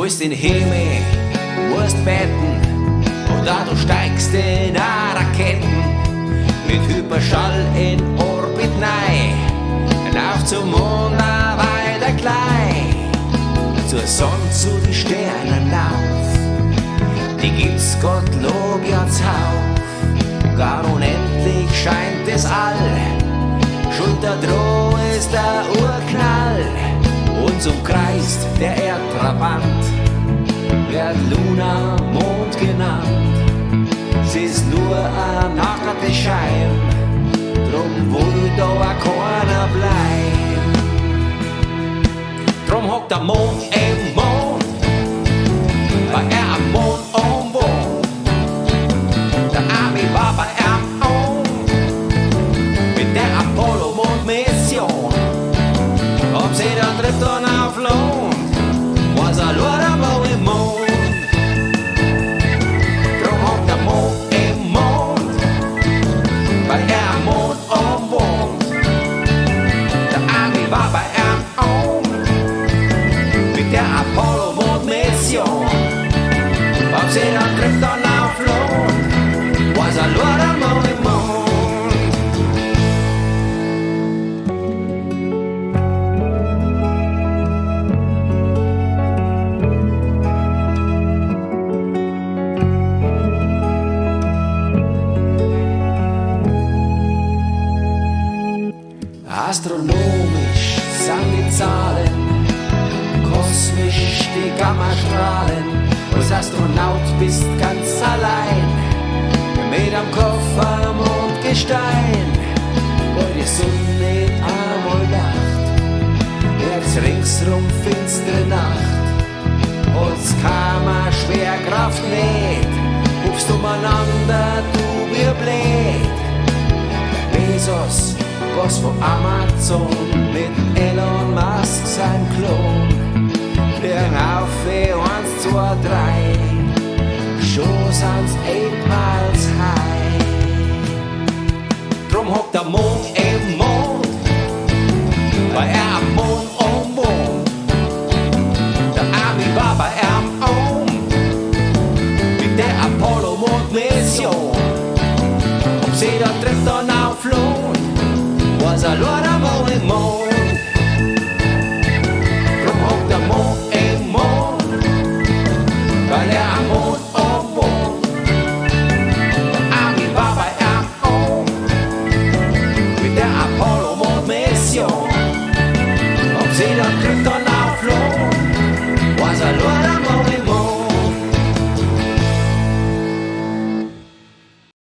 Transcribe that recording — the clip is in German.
willst den Himmel, musst beten, oder du steigst in eine Raketen mit Hyperschall in Orbit nein, lauf zum Mond weiter gleich, zur Sonne, zu den Sternen lauf, die gibt's Gottlob ja zuhauf, gar unendlich scheint es all, Schulter droh ist der Urknall, uns umkreist der Erdtrabant, wird Luna Mond genannt. Sie ist nur ein nackerte Schein, drum will da auch keiner bleiben. Drum hockt der Mond im Mond, weil er am Mond wohnt. Der Ami war bei ihm mit der Apollo-Mond-Mission. Ob sie da trifft und auflohnt, was er nur am Mond im Mond. Drum hockt der Mond im Mond, weil er am Mond wohnt. Der Ami war bei ihm mit der Apollo-Mond-Mission. Ob sie da trifft und auflohnt, was er nur am Mond im Mond. Astronomisch sind die Zahlen, kosmisch die Gammastrahlen. Als Astronaut bist ganz allein, mit am Koffer und Gestein, weil die Sonne nicht einmal lacht. Jetzt ringsrum finstere Nacht, als Kammer Schwerkraft lädt, hupst umeinander, du wie blöd. Bezos, Boss von Amazon, mit Elon Musk sein Klon, fliegen auf wie 1, 2, 3, schon sind's 8 Miles high. Drum hockt der Mond im Mond, weil er am Mond wohnt. Der Ami war bei ihm mit der Apollo-Mond-Mission. Ob sie da trifft und auflohnt, was er nur am Mond im Mond. Drum hockt der Mond im Mond, weil er am Mond wohnt. Der Ami war bei ihm mit der Apollo-Mond-Mission. Ob sie da trifft und auflohnt, was er nur